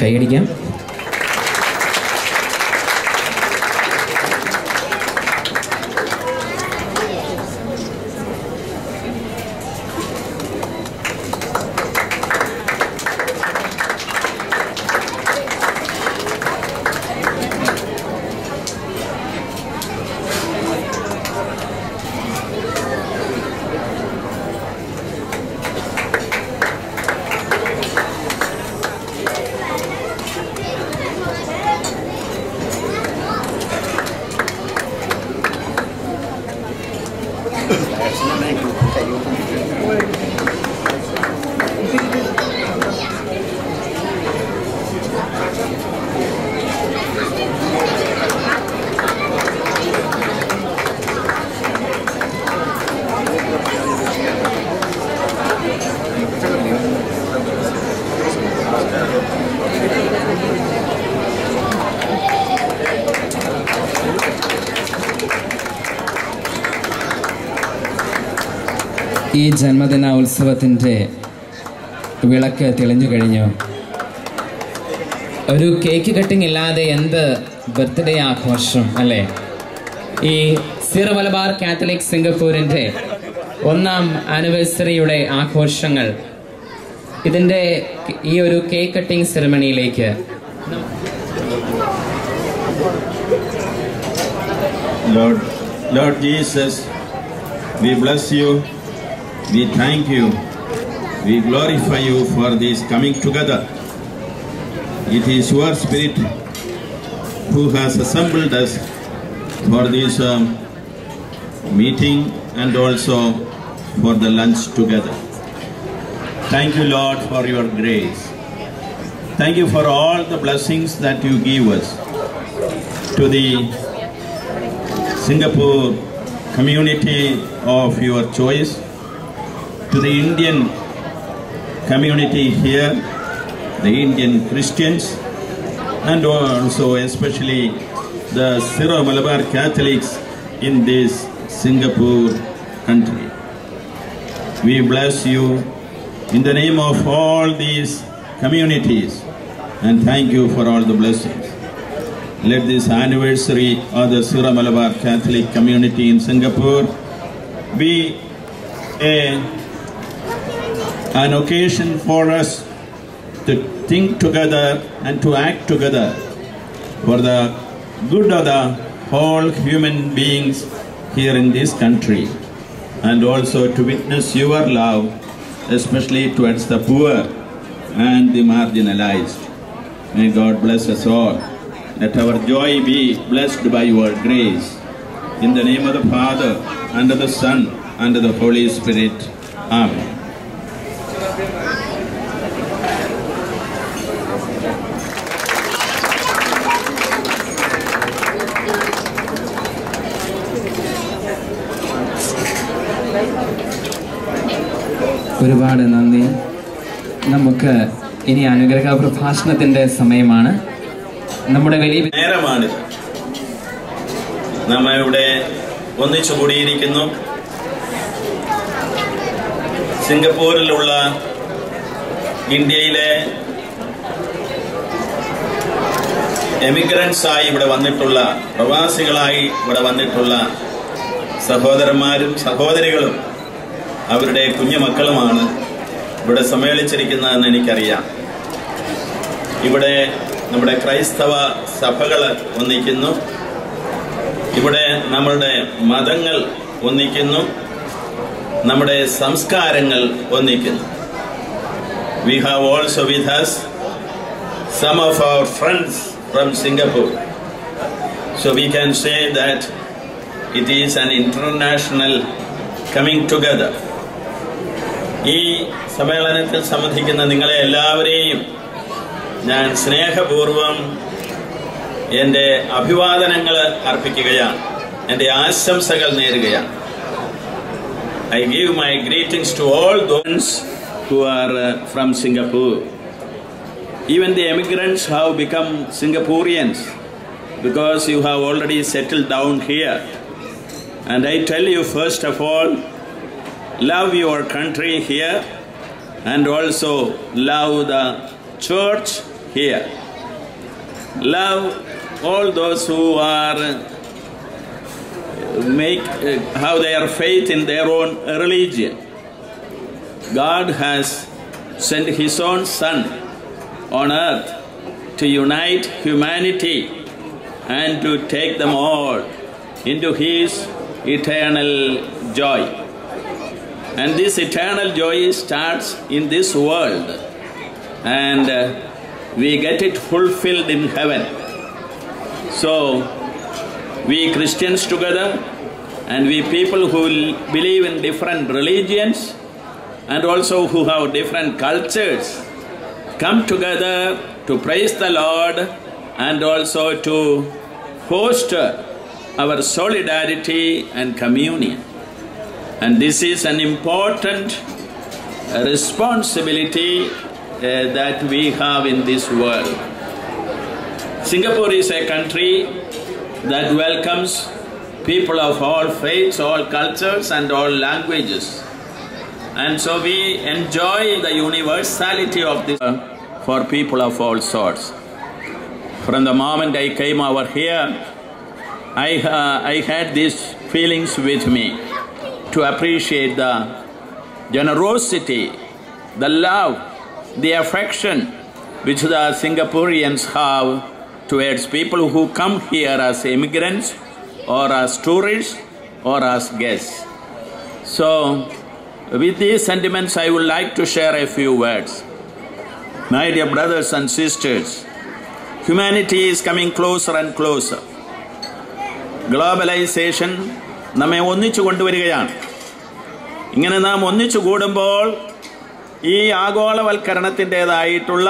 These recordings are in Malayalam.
കൈയടിക്കാം. ഈ ജന്മദിന ഉത്സവത്തിൻ്റെ വിളക്ക് തെളിഞ്ഞു കഴിഞ്ഞു. ഒരു കേക്ക് കട്ടിംഗ് ഇല്ലാതെ എന്ത് ബർത്ത്ഡേ ആഘോഷം അല്ലേ? ഈ സിറോ മലബാർ കാത്തലിക് സിംഗപ്പൂരിൻ്റെ 1ാം ആനിവേഴ്സറിയുടെ ആഘോഷങ്ങൾ, ഇതിൻ്റെ ഈ ഒരു കേക്ക് കട്ടിംഗ് സെറമണിയിലേക്ക് Lord Jesus, we bless you. We thank you, we glorify you for this coming together. It is your Spirit who has assembled us for this meeting and also for the lunch together. Thank you, Lord, for your grace. Thank you for all the blessings that you give us. To the Singapore community of your choice, to the Indian community here, the Indian Christians, and also especially the Syro Malabar Catholics in this Singapore country. We bless you in the name of all these communities and thank you for all the blessings. Let this anniversary of the Syro Malabar Catholic community in Singapore be an occasion for us to think together and to act together for the good of the whole human beings here in this country, and also to witness your love, especially towards the poor and the marginalized. May God bless us all. Let our joy be blessed by your grace. In the name of the Father, and of the Son, and of the Holy Spirit. Amen. ഒരുപാട് നന്ദി. നമുക്ക് ഇനി അനുഗ്രഹ പ്രഭാഷണത്തിന്റെ സമയമാണ്. നമ്മുടെ വലിയ നേരമാണിത്. നാം ഇവിടെ ഒന്നിച്ചു കൂടിയിരിക്കുന്നു. സിംഗപ്പൂരിലുള്ള ഇന്ത്യയിലെ എമിഗ്രൻസായി ഇവിടെ വന്നിട്ടുള്ള, പ്രവാസികളായി ഇവിടെ വന്നിട്ടുള്ള സഹോദരന്മാരും സഹോദരികളും അവരുടെ കുഞ്ഞുമക്കളുമാണ് ഇവിടെ സമ്മേളിച്ചിരിക്കുന്നതെന്ന് എനിക്കറിയാം. ഇവിടെ നമ്മുടെ ക്രൈസ്തവ സഭകൾ ഒന്നിക്കുന്നു, ഇവിടെ നമ്മളുടെ മതങ്ങൾ ഒന്നിക്കുന്നു, നമ്മുടെ സംസ്കാരങ്ങൾ ഒന്നിക്കുന്നു. We have also with us some of our friends from Singapore. So we can say that it is an international coming together. ഈ സമ്മേളനത്തിൽ സംബന്ധിക്കുന്ന നിങ്ങളെ എല്ലാവരെയും ഞാൻ സ്നേഹപൂർവം എൻ്റെ അഭിവാദനങ്ങൾ അർപ്പിക്കുകയാണ്, എൻ്റെ ആശംസകൾ നേരുകയാണ്. I give my greetings to all those who are from Singapore. Even the immigrants have become Singaporeans because you have already settled down here. And I tell you, first of all, love your country here and also love the church here. Love all those who are have their faith in their own religion. God has sent His own Son on earth to unite humanity and to take them all into His eternal joy. And this eternal joy starts in this world, and we get it fulfilled in heaven. So we Christians together and we people who believe in different religions and also who have different cultures come together to praise the Lord and also to foster our solidarity and communion. And this is an important responsibility that we have in this world. Singapore is a country that welcomes people of all faiths, all cultures and all languages. And so we enjoy the universality of this for people of all sorts. From the moment I came over here, I had these feelings with me to appreciate the generosity, the love, the affection which the Singaporeans have towards people who come here as immigrants or as tourists or as guests. So, with these sentiments, I would like to share a few words. My dear brothers and sisters, humanity is coming closer and closer. Globalization നമ്മെ ഒന്നിച്ചു കൊണ്ടുവരികയാണ്. ഇങ്ങനെ നാം ഒന്നിച്ചു കൂടുമ്പോൾ ഈ ആഗോളവൽക്കരണത്തിൻ്റെതായിട്ടുള്ള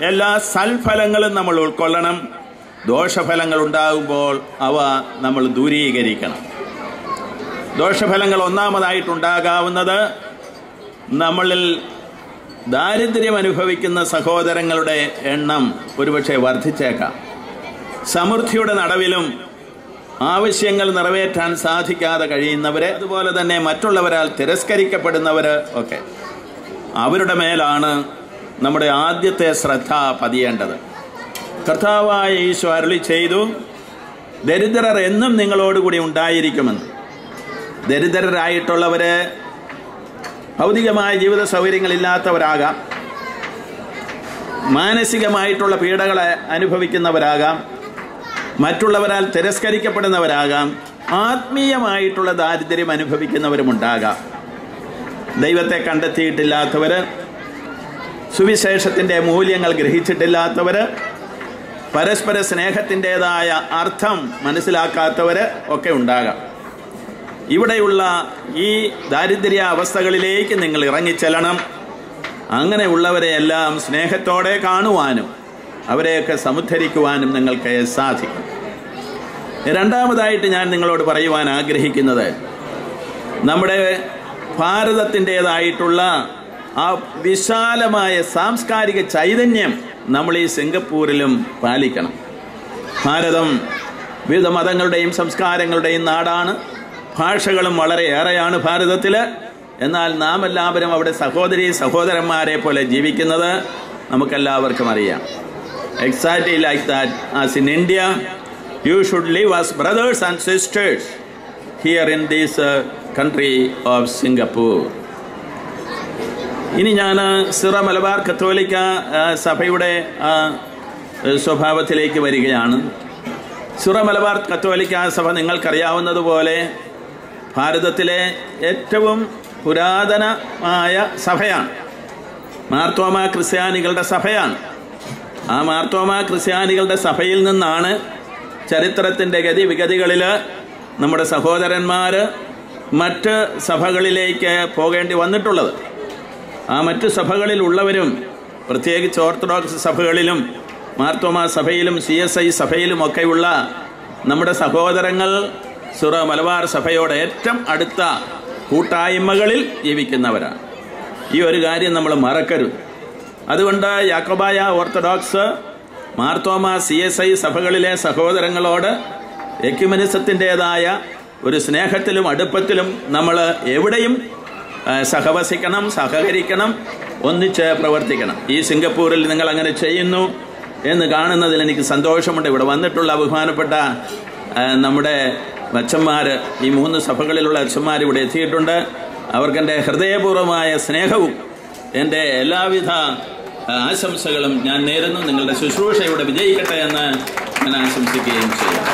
എല്ലാ സൽഫലങ്ങളും നമ്മൾ ഉൾക്കൊള്ളണം. ദോഷഫലങ്ങൾ ഉണ്ടാകുമ്പോൾ അവ നമ്മൾ ദൂരീകരിക്കണം. ദോഷഫലങ്ങൾ ഒന്നാമതായിട്ടുണ്ടാകാവുന്നത് നമ്മളിൽ ദാരിദ്ര്യം അനുഭവിക്കുന്ന സഹോദരങ്ങളുടെ എണ്ണം ഒരുപക്ഷെ വർദ്ധിച്ചേക്കാം. സമൃദ്ധിയുടെ നടുവിലും ആവശ്യങ്ങൾ നിറവേറ്റാൻ സാധിക്കാതെ കഴിയുന്നവരെ, അതുപോലെ തന്നെ മറ്റുള്ളവരാൽ തിരസ്കരിക്കപ്പെടുന്നവർ ഒക്കെ, അവരുടെ മേലാണ് നമ്മുടെ ആദ്യത്തെ ശ്രദ്ധ പതിയേണ്ടത്. കർത്താവായ ഈശോ അരുളി ചെയ്തു, ദരിദ്രർ എന്നും നിങ്ങളോടുകൂടി ഉണ്ടായിരിക്കുമെന്ന്. ദരിദ്രരായിട്ടുള്ളവര് ഭൗതികമായ ജീവിത സൗകര്യങ്ങളില്ലാത്തവരാകാം, മാനസികമായിട്ടുള്ള പീഡകളെ അനുഭവിക്കുന്നവരാകാം, മറ്റുള്ളവരാൽ തിരസ്കരിക്കപ്പെടുന്നവരാകാം, ആത്മീയമായിട്ടുള്ള ദാരിദ്ര്യം അനുഭവിക്കുന്നവരുമുണ്ടാകാം. ദൈവത്തെ കണ്ടെത്തിയിട്ടില്ലാത്തവർ, സുവിശേഷത്തിൻ്റെ മൂല്യങ്ങൾ ഗ്രഹിച്ചിട്ടില്ലാത്തവർ, പരസ്പര സ്നേഹത്തിൻ്റെതായ അർത്ഥം മനസ്സിലാക്കാത്തവർ ഒക്കെ ഉണ്ടാകാം. ഇവിടെയുള്ള ഈ ദാരിദ്ര്യ അവസ്ഥകളിലേക്ക് നിങ്ങൾ ഇറങ്ങിച്ചെല്ലണം. അങ്ങനെയുള്ളവരെയെല്ലാം സ്നേഹത്തോടെ കാണുവാനും അവരെയൊക്കെ സമുദ്ധരിക്കുവാനും നിങ്ങൾക്ക് സാധിക്കും. രണ്ടാമതായിട്ട് ഞാൻ നിങ്ങളോട് പറയുവാൻ ആഗ്രഹിക്കുന്നത്, നമ്മുടെ ഭാരതത്തിൻ്റെതായിട്ടുള്ള ആ വിശാലമായ സാംസ്കാരിക ചൈതന്യം നമ്മൾ ഈ സിംഗപ്പൂരിലും പാലിക്കണം. ഭാരതം വിവിധ മതങ്ങളുടെയും സംസ്കാരങ്ങളുടെയും നാടാണ്. ഭാഷകളും വളരെയേറെയാണ് ഭാരതത്തിൽ. എന്നാൽ നാം എല്ലാവരും അവിടെ സഹോദരി സഹോദരന്മാരെ പോലെ ജീവിക്കുന്നത് നമുക്കെല്ലാവർക്കും അറിയാം. Exactly like that, as in India, you should live as brothers and sisters here in this country of Singapore. ഇനി ഞാൻ സിറ മലബാർ കത്തോലിക്ക സഭയുടെ സ്വഭാവത്തിലേക്ക് വരികയാണ്. സിറ മലബാർ കത്തോലിക്ക സഭ നിങ്ങൾക്കറിയാവുന്നതുപോലെ ഭാരതത്തിലെ ഏറ്റവും പുരാതനമായ സഭയാണ്. മാർത്തോമ ക്രിസ്ത്യാനികളുടെ സഭയാണ്. ആ മാർത്തോമ ക്രിസ്ത്യാനികളുടെ സഭയിൽ നിന്നാണ് ചരിത്രത്തിൻ്റെ ഗതിവിഗതികളിൽ നമ്മുടെ സഹോദരന്മാർ മറ്റ് സഭകളിലേക്ക് പോകേണ്ടി വന്നിട്ടുള്ളത്. ആ മറ്റ് സഭകളിലുള്ളവരും, പ്രത്യേകിച്ച് ഓർത്തഡോക്സ് സഭകളിലും മാർത്തോമ സഭയിലും CSI സഭയിലുമൊക്കെയുള്ള നമ്മുടെ സഹോദരങ്ങൾ സിറ മലബാർ സഭയോട് ഏറ്റവും അടുത്ത കൂട്ടായ്മകളിൽ ജീവിക്കുന്നവരാണ്. ഈ ഒരു കാര്യം നമ്മൾ മറക്കരുത്. അതുകൊണ്ട് യാക്കോബായ ഓർത്തഡോക്സ്, മാർത്തോമ CSI സഭകളിലെ സഹോദരങ്ങളോട് എക്യുമെനിസത്തിൻ്റെതായ ഒരു സ്നേഹത്തിലും അടുപ്പത്തിലും നമ്മൾ എവിടെയും സഹവസിക്കണം, സഹകരിക്കണം, ഒന്നിച്ച് പ്രവർത്തിക്കണം. ഈ സിംഗപ്പൂരിൽ നിങ്ങൾ അങ്ങനെ ചെയ്യുന്നു. എന്ന് കാണുന്നതിൽ എനിക്ക് സന്തോഷമുണ്ട്. ഇവിടെ വന്നിട്ടുള്ള ബഹുമാനപ്പെട്ട നമ്മുടെ അച്ഛന്മാർ, ഈ 3 സഭകളിലുള്ള അച്ഛന്മാർ ഇവിടെ എത്തിയിട്ടുണ്ട്. അവർക്കെൻ്റെ ഹൃദയപൂർവ്വമായ സ്നേഹവും എൻ്റെ എല്ലാവിധ ആശംസകളും ഞാൻ നേരുന്നു. നിങ്ങളുടെ ശുശ്രൂഷ ഇവിടെ വിജയിക്കട്ടെ എന്ന് ഞാൻ ആശംസിക്കുകയും ചെയ്യും.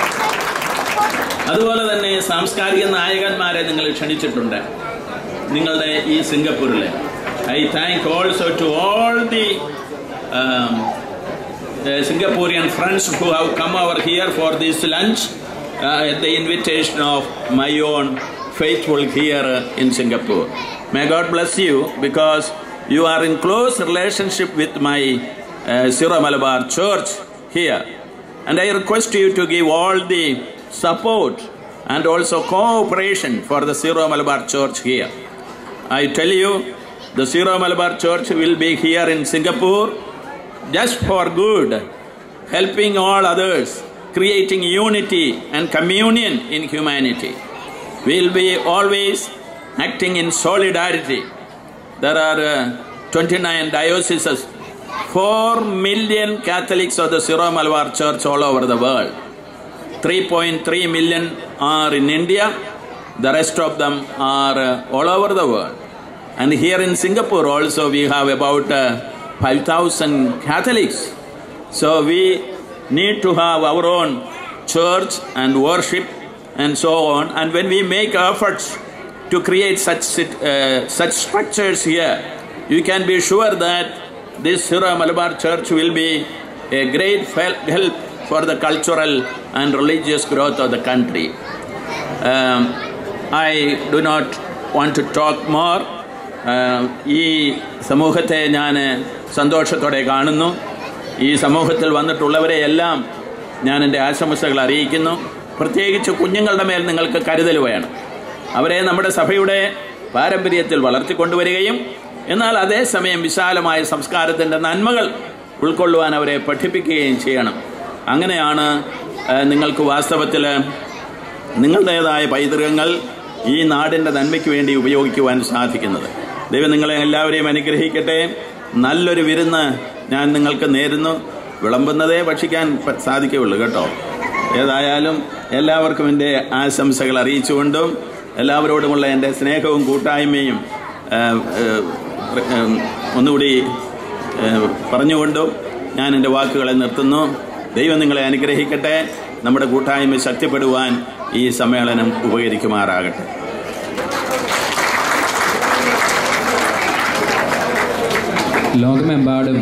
അതുപോലെ തന്നെ സാംസ്കാരിക നായകന്മാരെ നിങ്ങൾ ക്ഷണിച്ചിട്ടുണ്ട് നിങ്ങളുടെ ഈ സിംഗപ്പൂരിൽ. I thank also to all the Singaporean friends who have come over here for this lunch at the invitation of my own faithful here in Singapore. May God bless you, because you are in close relationship with my Syro Malabar Church here, and I request you to give all the support and also cooperation for the Syro Malabar Church here. I tell you, the Syro Malabar Church will be here in Singapore just for good, helping all others, creating unity and communion in humanity. We will be always acting in solidarity. There are 29 dioceses, 4 million Catholics of the Syro Malabar Church all over the world. 3.3 million are in India, the rest of them are all over the world. And here in Singapore also we have about 5,000 Catholics. So we need to have our own church and worship and so on. And when we make efforts to create such structures here, you can be sure that this Syro Malabar Church will be a great help for the cultural and religious growth of the country. I do not want to talk more. ഈ സമൂഹത്തെ ഞാൻ സന്തോഷത്തോടെ കാണുന്നു. ഈ സമൂഹത്തിൽ വന്നിട്ടുള്ളവരെ എല്ലാം ഞാൻ എൻ്റെ ആശംസകൾ അറിയിക്കുന്നു. പ്രത്യേകിച്ച് കുഞ്ഞുങ്ങളുടെ മേൽ നിങ്ങൾക്ക് കരുതൽ വേണം. അവരെ നമ്മുടെ സഭയുടെ പാരമ്പര്യത്തിൽ വളർത്തിക്കൊണ്ടുവരികയും എന്നാൽ അതേസമയം വിശാലമായ സംസ്കാരത്തിൻ്റെ നന്മകൾ ഉൾക്കൊള്ളുവാൻ അവരെ പഠിപ്പിക്കുകയും ചെയ്യണം. അങ്ങനെയാണ് നിങ്ങൾക്ക് വാസ്തവത്തിൽ നിങ്ങളുടേതായ പൈതൃകങ്ങൾ ഈ നാടിൻ്റെ നന്മയ്ക്ക് വേണ്ടി ഉപയോഗിക്കുവാൻ സാധിക്കുന്നത്. ദൈവം നിങ്ങളെ എല്ലാവരെയും അനുഗ്രഹിക്കട്ടെ. നല്ലൊരു വിരുന്ന് ഞാൻ നിങ്ങൾക്ക് നേരുന്നു. വിളമ്പുന്നതേ ഭക്ഷിക്കാൻ സാധിക്കുകയുള്ളൂ കേട്ടോ. ഏതായാലും എല്ലാവർക്കും എൻ്റെ ആശംസകൾ അറിയിച്ചുകൊണ്ടും എല്ലാവരോടുമുള്ള എൻ്റെ സ്നേഹവും കൂട്ടായ്മയും ഒന്നുകൂടി പറഞ്ഞുകൊണ്ടും ഞാൻ എൻ്റെ വാക്കുകളെ നിർത്തുന്നു. ദൈവം നിങ്ങളെ അനുഗ്രഹിക്കട്ടെ. നമ്മുടെ കൂട്ടായ്മ ശക്തിപ്പെടുവാൻ ഈ സമ്മേളനം ഉപകരിക്കുമാറാകട്ടെ. ലോകമെമ്പാടും